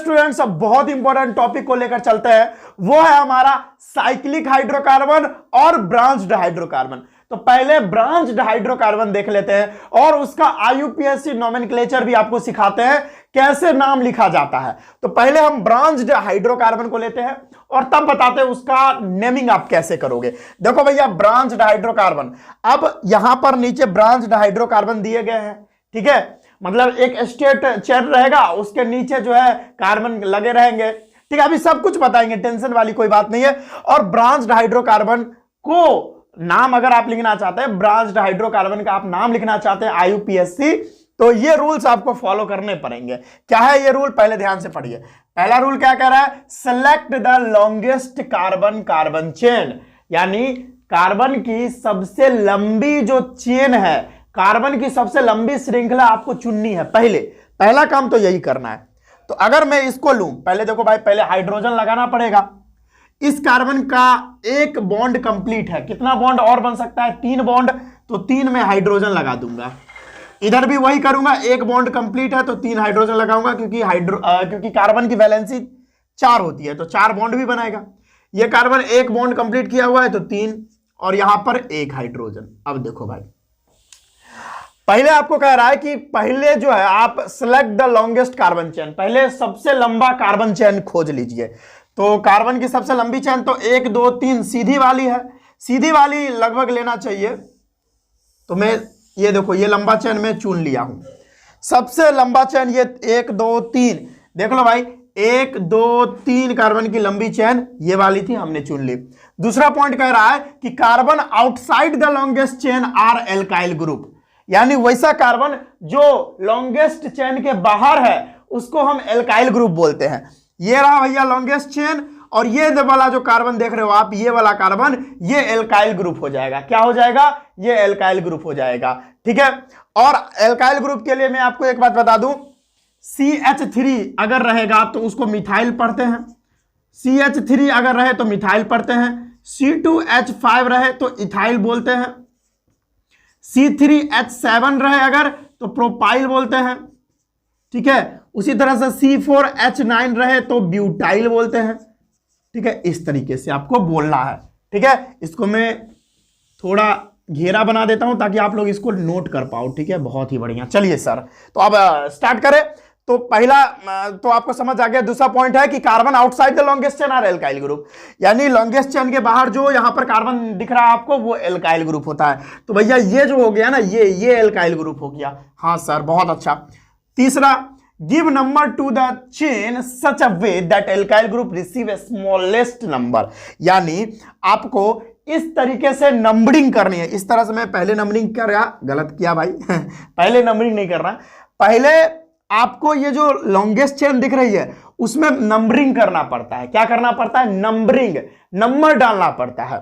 Students अब बहुत important topic को लेकर चलते हैं, वो है हमारा साइक्लिक हाइड्रोकार्बन और ब्रांच्ड हाइड्रोकार्बन। तो पहले ब्रांच्ड हाइड्रोकार्बन देख लेते हैं और उसका आईयूपीएसी नोमेनक्लेचर भी आपको सिखाते हैं कैसे नाम लिखा जाता है। तो पहले हम ब्रांच्ड हाइड्रोकार्बन को लेते हैं और तब बताते हैं उसका नेमिंग आप कैसे करोगे। देखो भैया, ब्रांच्ड हाइड्रोकार्बन, अब यहां पर नीचे ब्रांच्ड हाइड्रोकार्बन दिए गए हैं, ठीक है, मतलब एक स्टेट चेन रहेगा, उसके नीचे जो है कार्बन लगे रहेंगे, ठीक है, अभी सब कुछ बताएंगे, टेंशन वाली कोई बात नहीं है। और ब्रांच्ड हाइड्रोकार्बन को नाम अगर आप लिखना चाहते हैं, ब्रांच्ड हाइड्रोकार्बन का आप नाम लिखना चाहते हैं आईयूपीएसी, तो ये रूल्स आपको फॉलो करने पड़ेंगे। क्या है ये रूल, पहले ध्यान से पढ़िए। पहला रूल क्या कह रहा है, select the longest carbon carbon chain, यानी कार्बन की सबसे लंबी जो चेन है, कार्बन की सबसे लंबी श्रृंखला आपको चुननी है। पहला काम तो यही करना है। तो अगर मैं इसको लूं, पहले देखो भाई, पहले हाइड्रोजन लगाना पड़ेगा। इस कार्बन का एक बॉन्ड कंप्लीट है, कितना बॉन्ड और बन सकता है, 3 बॉन्ड, तो 3 में हाइड्रोजन लगा दूंगा। इधर भी वही करूंगा, एक बॉन्ड कंप्लीट है तो 3 हाइड्रोजन लगाऊंगा, क्योंकि कार्बन की वैलेंसी 4 होती है, तो 4 बॉन्ड भी बनाएगा। ये कार्बन एक बॉन्ड कंप्लीट किया हुआ है तो 3, और यहां पर 1 हाइड्रोजन। अब देखो भाई, पहले आपको कह रहा है कि पहले जो है आप select the longest carbon chain, पहले सबसे लंबा कार्बन चेन खोज लीजिए। तो कार्बन की सबसे लंबी चेन तो 1 2 3 सीधी वाली है, सीधी वाली लगभग लेना चाहिए। तो मैं ये देखो, ये लंबा चेन में चुन लिया हूं, सबसे लंबा चेन ये 1 2 3, देख लो भाई, 1 2 3 कार्बन की लंबी चेन ये वाली थी, हमने चुन ली। दूसरा पॉइंट कह रहा है कि carbon outside the longest chain are alkyl group, यानी वैसा कार्बन जो लॉन्गेस्ट चेन के बाहर है उसको हम एल्काइल ग्रुप बोलते हैं। ये रहा भैया लॉन्गेस्ट चेन, और ये वाला जो कार्बन देख रहे हो आप, ये वाला कार्बन, ये एल्काइल ग्रुप हो जाएगा। क्या हो जाएगा, ये एल्काइल ग्रुप हो जाएगा, ठीक है। और एल्काइल ग्रुप के लिए मैं आपको एक बात बता दूं, CH3 अगर रहेगा तो उसको मिथाइल पढ़ते हैं, CH3 अगर रहे तो मिथाइल पढ़ते हैं, C2H5 रहे तो इथाइल बोलते हैं, C3H7 रहे अगर तो प्रोपाइल बोलते हैं, ठीक है। उसी तरह से C4H9 रहे तो ब्यूटाइल बोलते हैं, ठीक है। इस तरीके से आपको बोलना है, ठीक है। इसको मैं थोड़ा घेरा बना देता हूं ताकि आप लोग इसको नोट कर पाओ, ठीक है। बहुत ही बढ़िया, चलिए सर, तो अब स्टार्ट करें। तो पहला तो आपको समझ आ गया। दूसरा पॉइंट है कि carbon outside the longest chain are alkyl group, यानी लॉन्गेस्ट चेन के बाहर जो यहां पर कार्बन दिख रहा है आपको, वो एल्काइल ग्रुप होता है। तो भैया ये जो हो गया ना, ये एल्काइल ग्रुप हो गया। हाँ सर, बहुत अच्छा। तीसरा, give number two the chain such a way that alkyl group receive A smallest number, यानी आपको इस तरीके से नंबरिंग करनी है। इस तरह से मैं पहले नंबरिंग कर रहा, गलत किया भाई पहले नंबरिंग नहीं कर रहा, पहले आपको ये जो लॉन्गेस्ट चेन दिख रही है उसमें नंबरिंग करना पड़ता है। क्या करना पड़ता है, नंबरिंग, नंबर डालना पड़ता है।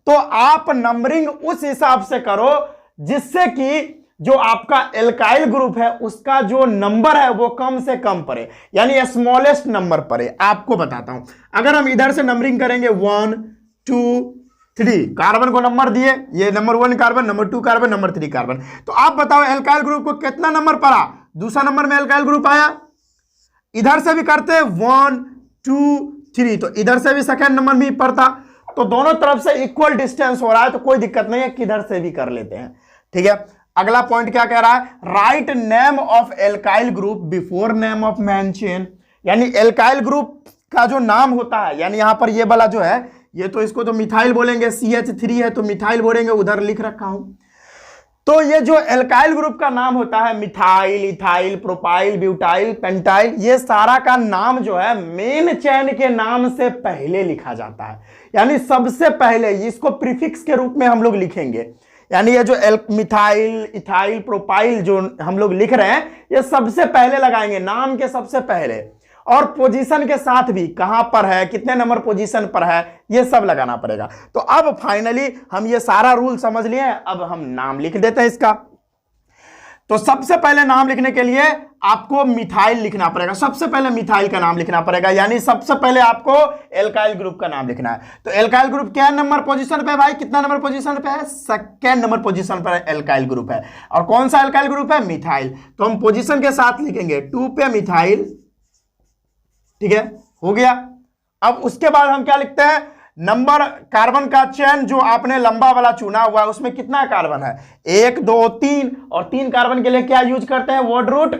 तो आप नंबरिंग उस हिसाब से करो जिससे कि जो आपका एल्काइल ग्रुप है उसका जो नंबर है वो कम से कम पड़े, यानी स्मॉलेस्ट नंबर पड़े। आपको बताता हूं, अगर हम इधर से नंबरिंग करेंगे 1 2 3, कार्बन को नंबर दिए, ये number 1 carbon, number 2 carbon, number 3 carbon, तो आप बताओ एल्काइल ग्रुप को कितना नंबर पड़ा, दूसरा नंबर में एल्काइल ग्रुप आया। इधर से भी करते 1 2 3, तो इधर से भी सेकेंड नंबर भी पड़ता। तो दोनों तरफ से इक्वल डिस्टेंस हो रहा है, तो कोई दिक्कत नहीं है, किधर से भी कर लेते हैं, ठीक है। अगला पॉइंट क्या कह रहा है, write name of alkyl group before name of main chain, यानी एल्काइल ग्रुप का जो नाम होता है, यानी यहां पर ये वाला जो है, ये तो इसको तो मिथाइल बोलेंगे, CH3 है तो मिथाइल बोलेंगे, उधर लिख रखा हूं। तो ये जो एल्काइल ग्रुप का नाम होता है, methyl, ethyl, propyl, butyl, pentyl, ये सारा का नाम जो है मेन चेन के नाम से पहले लिखा जाता है, यानी सबसे पहले। इसको प्रीफिक्स के रूप में हम लोग लिखेंगे, यानी ये जो मिथाइल, इथाइल, प्रोपाइल जो हम लोग लिख रहे हैं, ये सबसे पहले लगाएंगे, नाम के सबसे पहले, और पोजीशन के साथ भी, कहां पर है, कितने नंबर पोजीशन पर है, ये सब लगाना पड़ेगा। तो अब फाइनली हम ये सारा रूल समझ लिए, अब हम नाम लिख देते हैं इसका। तो सबसे पहले नाम लिखने के लिए आपको मिथाइल लिखना पड़ेगा, सबसे पहले मिथाइल का नाम लिखना पड़ेगा, यानी सबसे पहले आपको एल्काइल ग्रुप का नाम लिखना है। तो एल्काइल ग्रुप क्या नंबर पोजीशन पे है भाई, कितना नंबर पोजीशन पे है, सेकंड नंबर पोजीशन पर एल्काइल ग्रुप है। और कौन सा एल्काइल ग्रुप है, मिथाइल। तो हम पोजीशन के साथ लिखेंगे 2 पे मिथाइल, ठीक है, हो गया। अब उसके बाद हम क्या लिखते हैं, नंबर कार्बन का चेन जो आपने लंबा वाला चुना हुआ है उसमें कितना कार्बन है, 1 2 3, और 3 कार्बन के लिए क्या यूज करते हैं, वर्ड रूट,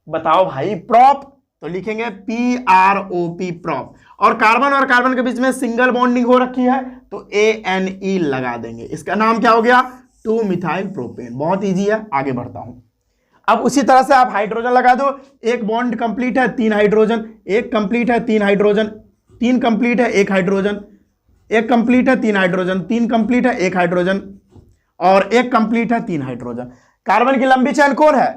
बताओ भाई, प्रॉप, तो लिखेंगे PROP, प्रॉप। और कार्बन के बीच में सिंगल बॉन्डिंग हो रखी है तो ANE लगा देंगे, इसका नाम क्या हो गया, 2 मिथाइल प्रोपेन। बहुत इजी है, आगे बढ़ता हूं। अब उसी तरह से आप हाइड्रोजन लगा दो, एक बॉन्ड कंप्लीट है 3 हाइड्रोजन, एक कंप्लीट है 3 हाइड्रोजन, 3 कंप्लीट है 1 हाइड्रोजन, एक कंप्लीट है 3 हाइड्रोजन, 3 कंप्लीट है 1 हाइड्रोजन, और एक कंप्लीट है 3 हाइड्रोजन। कार्बन की लंबी चेन कौन है,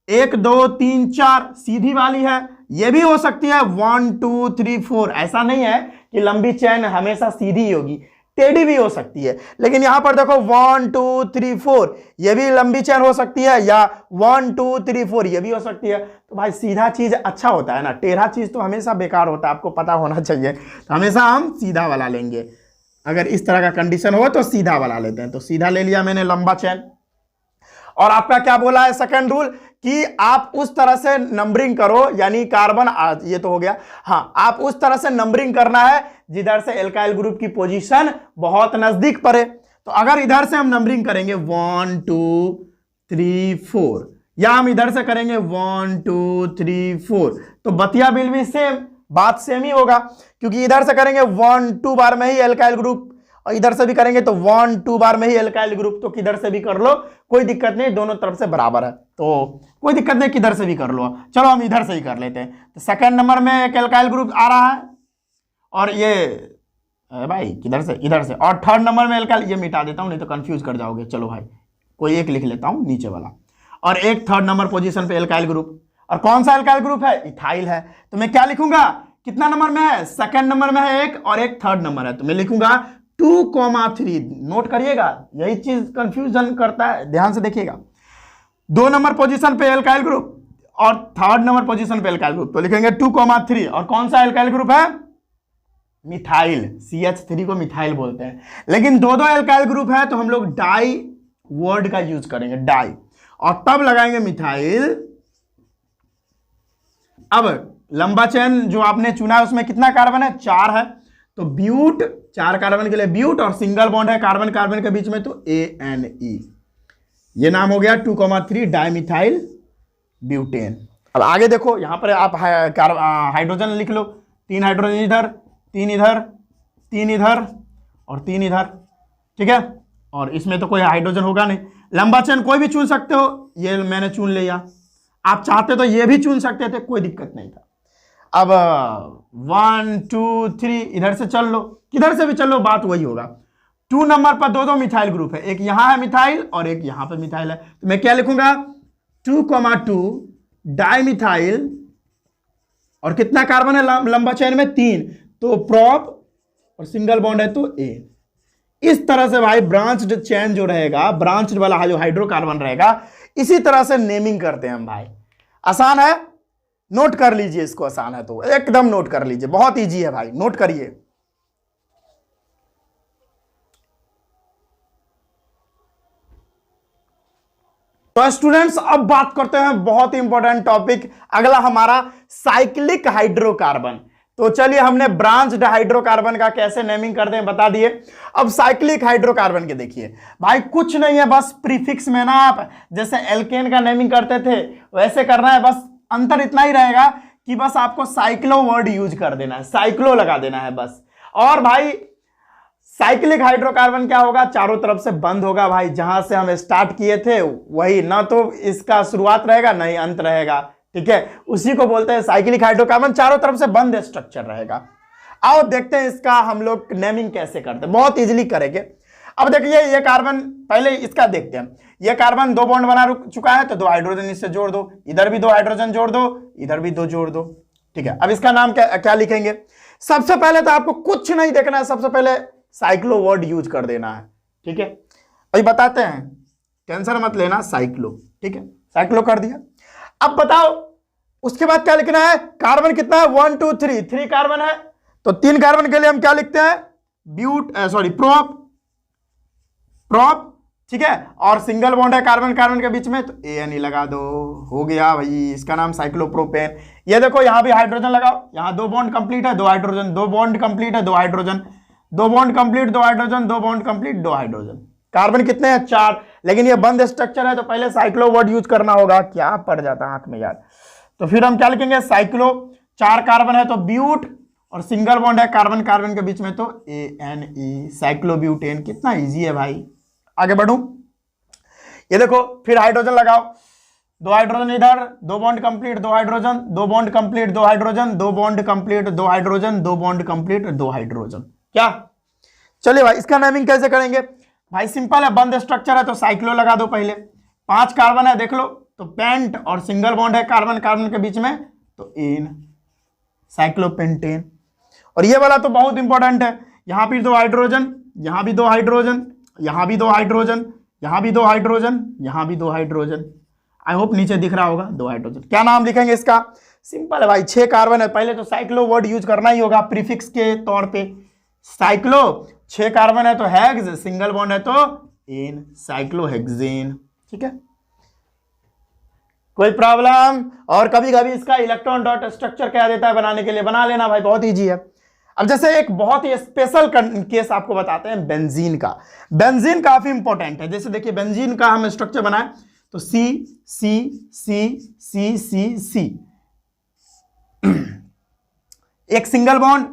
1 2 3 4, सीधी वाली है, यह भी हो सकती है 1 2 3 4, ऐसा नहीं है कि लंबी चेन हमेशा सीधी ही होगी, टेढ़ी भी हो सकती है। लेकिन यहां पर देखो 1 2 3 4, यह भी लंबी चेन हो सकती है, या 1 2 3 4 यह भी हो सकती है। तो भाई सीधा चीज अच्छा होता है ना, टेढ़ा चीज तो हमेशा बेकार होता है, आपको पता होना चाहिए। तो हमेशा हम सीधा वाला लेंगे, अगर इस तरह का कंडीशन हो तो सीधा वाला लेते हैं। तो सीधा ले लिया मैंने लंबा चेन। और आपका क्या बोला है सेकंड रूल, कि आप उस तरह से नंबरिंग करो, यानी कार्बन, ये तो हो गया, हाँ, आप उस तरह से नंबरिंग करना है जिधर से एल्काइल ग्रुप की पोजीशन बहुत नजदीक पड़े। तो अगर इधर से हम नंबरिंग करेंगे 1 2 3 4, या हम इधर से करेंगे 1 2 3 4, तो बतिया बिल भी सेम, बात सेम ही होगा, क्योंकि इधर से करेंगे 1 2 बार में ही एल्काइल ग्रुप, और इधर से भी करेंगे तो 1 2 बार में ही एल्काइल ग्रुप। तो किधर से भी कर लो, कोई दिक्कत नहीं, दोनों तरफ से बराबर है, तो कोई दिक्कत नहीं, किधर से भी कर लो। चलो हम इधर से ही कर लेते हैं। तो सेकंड नंबर में एक एल्काइल ग्रुप आ रहा है, और ये भाई किधर से, इधर से। और थर्ड नंबर में एल्काइल, ये मिटा देता हूं नहीं तो कंफ्यूज कर जाओगे। चलो भाई कोई एक लिख लेता हूं नीचे वाला, और एक थर्ड नंबर पोजीशन पे एल्काइल ग्रुप। और कौन सा एल्काइल ग्रुप है, इथाइल है। तो मैं क्या लिखूंगा, कितना नंबर में है, सेकंड नंबर में है एक, और एक थर्ड नंबर है, तो मैं लिखूंगा 2,3। नोट करिएगा, यही चीज कंफ्यूजन करता है, ध्यान से देखिएगा। 2 नंबर पोजीशन पे एल्काइल ग्रुप और थर्ड नंबर पोजीशन पे एल्काइल ग्रुप, तो लिखेंगे 2,3। और कौन सा एल्काइल ग्रुप है, मिथाइल, CH3 को मिथाइल बोलते हैं। लेकिन दो एल्काइल ग्रुप है तो हम लोग डाई वर्ड का यूज करेंगे, डाई, और तब लगाएंगे मिथाइल। अब लंबा चेन जो आपने चुना है उसमें कितना कार्बन है, 4 है, तो ब्यूट, 4 कार्बन के लिए ब्यूट, और सिंगल बॉन्ड है कार्बन कार्बन के बीच में तो ANE। ये नाम हो गया 2,3 डाइमिथाइल ब्यूटेन। अब आगे देखो, यहां पर आप हाइड्रोजन लिख लो, 3 हाइड्रोजन इधर, 3 इधर, 3 इधर, और 3 इधर, ठीक है। और इसमें तो कोई हाइड्रोजन होगा नहीं। लंबा चेन कोई भी चुन सकते हो, ये मैंने चुन लिया, आप चाहते तो ये भी चुन सकते थे, कोई दिक्कत नहीं था। अब 1 2 3 इधर से चल लो, किधर से भी चल लो, बात वही होगा। 2 नंबर पर 2 मिथाइल ग्रुप है, एक यहां है मिथाइल और एक यहां पर मिथाइल है, तो मैं क्या लिखूंगा 2,2 डाइमिथाइल, और कितना कार्बन है लंबा चेन में, 3, तो प्रोप, और सिंगल बॉन्ड है तो A। इस तरह से भाई ब्रांच्ड चेन जो रहेगा, ब्रांच्ड वाला जो हाइड्रोकार्बन रहेगा, इसी तरह से नेमिंग करते हैं हम भाई। आसान है, नोट कर लीजिए इसको, आसान है तो एकदम नोट कर लीजिए, बहुत इजी है भाई, नोट करिए। तो स्टूडेंट्स अब बात करते हैं बहुत ही इंपॉर्टेंट टॉपिक, अगला हमारा साइक्लिक हाइड्रोकार्बन। तो चलिए, हमने ब्रांच्ड हाइड्रोकार्बन का कैसे नेमिंग करते हैं बता दिए। अब साइक्लिक हाइड्रोकार्बन के देखिए भाई, कुछ नहीं है, बस प्रीफिक्स में ना आप जैसे एल्केन का नेमिंग करते थे वैसे करना है। बस अंतर इतना ही रहेगा कि बस आपको साइक्लो वर्ड यूज कर देना है, साइक्लो लगा देना है बस। और भाई साइक्लिक हाइड्रोकार्बन क्या होगा, चारों तरफ से बंद होगा भाई, जहां से हम स्टार्ट किए थे वही, ना तो इसका शुरुआत रहेगा ना ही अंत रहेगा, ठीक है, उसी को बोलते हैं साइक्लिक हाइड्रोकार्बन, चारों तरफ से बंद स्ट्रक्चर रहेगा। आओ देखते हैं इसका हम लोग नेमिंग कैसे करते हैं, बहुत इजीली करेंगे। अब देखिए ये कार्बन, पहले इसका देखते हैं। ये कार्बन 2 बॉन्ड बना चुका है तो 2 हाइड्रोजन इससे जोड़ दो, इधर भी 2 हाइड्रोजन जोड़ दो, इधर भी 2 जोड़ दो, ठीक है। अब इसका नाम क्या लिखेंगे, सबसे पहले तो आपको कुछ नहीं देखना है, सबसे पहले साइक्लो वर्ड यूज कर देना है, ठीक है। भाई बताते हैं, टेंशन मत लेना, साइक्लो, ठीक है, साइक्लो कर दिया। अब बताओ उसके बाद क्या लिखना है, कार्बन कितना है 1 2 3, 3 कार्बन है, तो 3 कार्बन के लिए हम क्या लिखते हैं, प्रोप, ठीक है। और सिंगल बॉन्ड है कार्बन कार्बन के बीच में तो ANE लगा दो, हो गया भाई, इसका नाम साइक्लोप्रोपेन। ये देखो यहां भी हाइड्रोजन लगाओ, यहां 2 बॉन्ड कंप्लीट है, 2 हाइड्रोजन, 2 बॉन्ड कंप्लीट है, 2 hydrogen, 2 bond complete, 2 hydrogen, 2 bond complete, 2 hydrogen. Carbon कितने हैं? 4। लेकिन ये बंद स्ट्रक्चर है तो पहले साइक्लो वर्ड यूज करना होगा, क्या पड़ जाता है आंख में यार। तो फिर हम क्या लिखेंगे? साइक्लो, 4 कार्बन है तो ब्यूट, और सिंगल बॉन्ड है कार्बन कार्बन के बीच में तो ANE, साइक्लोब्यूटेन। कितना इजी है भाई। आगे बढ़ूं, ये देखो फिर हाइड्रोजन लगाओ, 2 हाइड्रोजन इधर, 2 bond complete, 2 hydrogen, 2 bond complete, 2 hydrogen, 2 bond complete, 2 hydrogen, 2 bond complete, 2 hydrogen. क्या? चलिए भाई, इसका नेमिंग कैसे करेंगे भाई? सिंपल है, बंद स्ट्रक्चर है तो साइक्लो लगा दो पहले। 5 कार्बन है देख लो तो पेंट, और सिंगल बॉन्ड है कार्बन कार्बन के बीच में तो एन, साइक्लोपेंटेन। और ये वाला तो बहुत इंपॉर्टेंट है, यहां भी 2 हाइड्रोजन, यहां भी 2 हाइड्रोजन, यहां भी 2 हाइड्रोजन, यहां भी 2 हाइड्रोजन, यहां भी 2 हाइड्रोजन। आई होप नीचे दिख रहा होगा 2 हाइड्रोजन। क्या नाम लिखेंगे इसका? सिंपल है भाई, 6 कार्बन है, पहले तो साइक्लो वर्ड यूज करना ही होगा प्रीफिक्स के तौर पे। साइक्लो, 6 कार्बन है तो हेक्स, सिंगल बॉन्ड है तो एन, साइक्लोहेक्सेन। ठीक है, कोई प्रॉब्लम? और कभी कभी इसका इलेक्ट्रॉन डॉट स्ट्रक्चर क्या देता है बनाने के लिए, बना लेना भाई, बहुत इजी है। अब जैसे एक बहुत ही स्पेशल केस आपको बताते हैं बेंजीन का। बेंजीन काफी इंपॉर्टेंट है। जैसे देखिए बेंजीन का हम स्ट्रक्चर बनाए तो C C C C C C, एक सिंगल बॉन्ड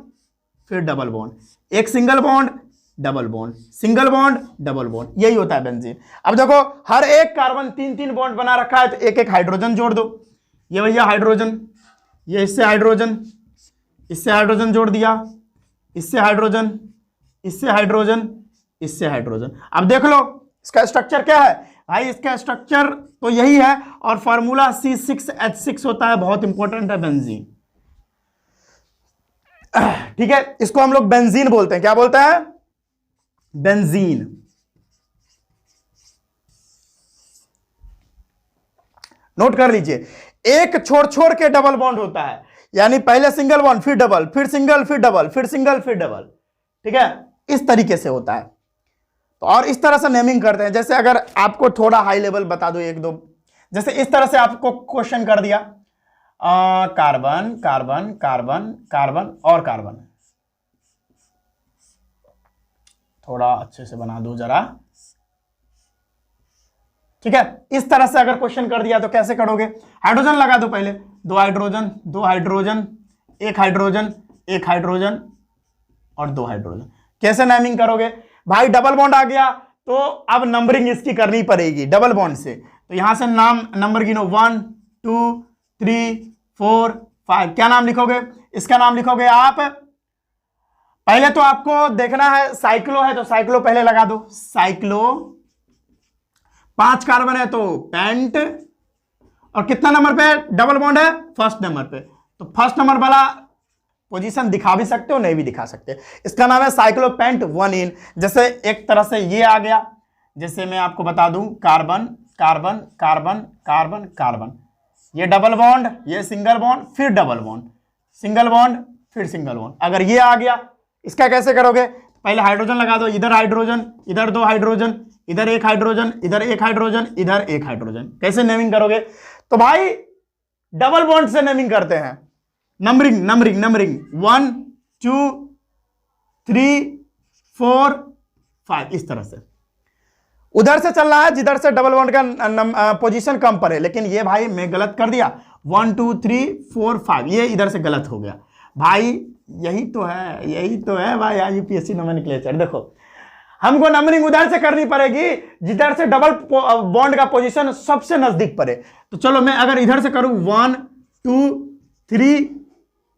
फिर डबल बॉन्ड, एक single bond double bond, single bond double bond, यही होता है बेंजीन। अब देखो हर एक कार्बन 3-3 बॉन्ड बना रखा है तो एक एक हाइड्रोजन जोड़ दो। ये भैया हाइड्रोजन, ये इससे हाइड्रोजन, इससे हाइड्रोजन जोड़ दिया, इससे हाइड्रोजन, इससे हाइड्रोजन, इससे हाइड्रोजन। अब देख लो इसका स्ट्रक्चर क्या है भाई, इसका स्ट्रक्चर तो यही है, और फार्मूला C6H6 होता है, बहुत इंपॉर्टेंट है बेंजीन। ठीक है, इसको हम लोग बेंजीन बोलते हैं। क्या बोलते हैं? बेंजीन। नोट कर लीजिए, एक छोड़ छोड़ के डबल बॉन्ड होता है, यानी पहले सिंगल बॉन्ड फिर डबल, फिर सिंगल फिर डबल, फिर सिंगल फिर डबल। ठीक है, इस तरीके से होता है। तो और इस तरह से नेमिंग करते हैं। जैसे अगर आपको थोड़ा हाई लेवल बता दो, 1-2, जैसे इस तरह से आपको क्वेश्चन कर दिया, कार्बन कार्बन कार्बन कार्बन और कार्बन, थोड़ा अच्छे से बना दो जरा। ठीक है, इस तरह से अगर क्वेश्चन कर दिया तो कैसे करोगे? हाइड्रोजन लगा दो पहले, 2 हाइड्रोजन, 2 हाइड्रोजन, 1 हाइड्रोजन, 1 हाइड्रोजन और 2 हाइड्रोजन। कैसे नेमिंग करोगे भाई? डबल बॉन्ड आ गया तो अब नंबरिंग इसकी करनी पड़ेगी डबल बॉन्ड से। तो यहां से नाम नंबर गिनो, 1 2 3 4 5। क्या नाम लिखोगे? इसका नाम लिखोगे आप, पहले तो आपको देखना है साइक्लो है तो साइक्लो पहले लगा दो, साइक्लो। 5 कार्बन है तो पेंट, और कितना नंबर पे डबल बॉन्ड है? फर्स्ट नंबर पे। तो फर्स्ट नंबर वाला पोजीशन दिखा भी सकते हो, नहीं भी दिखा सकते। इसका नाम है साइक्लोपेंट 1 जैसे एक तरह से ये आ गया, जैसे मैं आपको बता दूं, carbon carbon carbon carbon carbon, ये डबल बॉन्ड, ये सिंगल बॉन्ड, फिर डबल बॉन्ड, सिंगल बॉन्ड, फिर सिंगल बॉन्ड। अगर ये आ गया, इसका कैसे करोगे? पहले हाइड्रोजन लगा दो, इधर हाइड्रोजन, इधर 2 हाइड्रोजन, इधर 1 हाइड्रोजन, इधर 1 हाइड्रोजन, इधर 1 हाइड्रोजन। कैसे नेमिंग करोगे? तो भाई डबल बॉन्ड से नेमिंग करते हैं। नंबरिंग नंबरिंग नंबरिंग 1 2 3 4 5, इस तरह से। उधर से चल रहा है जिधर से डबल बॉन्ड का पोजीशन कम पर है, लेकिन ये भाई मैं गलत कर दिया, 1 2 3 4 5, ये इधर से गलत हो गया भाई। यही तो है, यही तो है भाई यूपीएससी नोमेनक्लेचर। देखो हमको नंबरिंग उधर से करनी पड़ेगी जिधर से डबल बॉन्ड का पोजीशन सबसे नजदीक पड़े। तो चलो मैं अगर इधर से करूं 1 2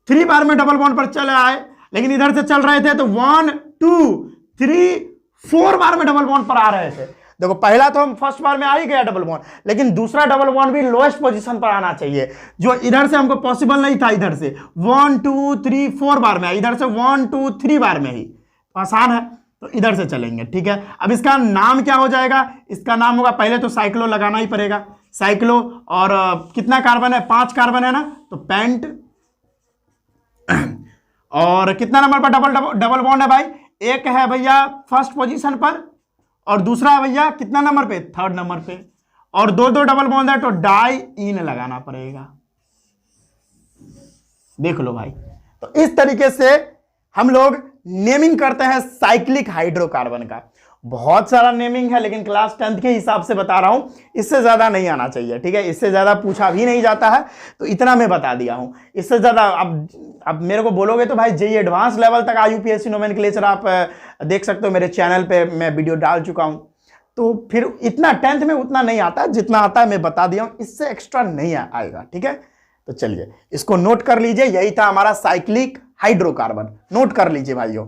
3 बार में डबल बॉन्ड पर चले आए, लेकिन इधर से चल रहे थे तो 1 2 3 4 बार में डबल बॉन्ड पर आ रहे थे। देखो पहला तो हम फर्स्ट बार में आ ही गया डबल बॉन्ड, लेकिन दूसरा डबल बॉन्ड भी लोएस्ट पोजीशन पर आना चाहिए, जो इधर से हमको पॉसिबल नहीं था। इधर से 1 2 3 4 बार में, इधर से 1 2 3 बार में ही, आसान है तो इधर से चलेंगे। ठीक है, अब इसका नाम क्या हो जाएगा? इसका नाम होगा, पहले तो साइक्लो लगाना ही पड़ेगा, साइक्लो। और कितना कार्बन है? 5 कार्बन है ना, तो पेंट। और कितना नंबर पर डबल बॉन्ड है भाई? एक है भैया फर्स्ट पोजीशन पर, और दूसरा है भैया कितना नंबर पे? 3rd नंबर पे। और 2 डबल बॉन्ड है तो डाई इन लगाना पड़ेगा। देख लो भाई। तो इस तरीके से हम लोग नेमिंग करते हैं साइक्लिक हाइड्रोकार्बन का। बहुत सारा नेमिंग है, लेकिन क्लास 10th के हिसाब से बता रहा हूं, इससे ज्यादा नहीं आना चाहिए, ठीक है। इससे ज्यादा पूछा भी नहीं जाता है, तो इतना मैं बता दिया हूं। इससे ज्यादा अब मेरे को बोलोगे तो भाई जेईई एडवांस लेवल तक आईयूपीएससी नोमेनक्लेचर आप देख सकते हो, मेरे चैनल पे मैं वीडियो डाल चुका हूं। तो फिर इतना 10th में उतना नहीं आता, जितना आता है मैं बता दिया हूं, इससे एक्स्ट्रा नहीं आएगा, ठीक है। तो चलिए इसको नोट कर लीजिए, यही था हमारा साइक्लिक हाइड्रोकार्बन, नोट कर लीजिए भाइयों।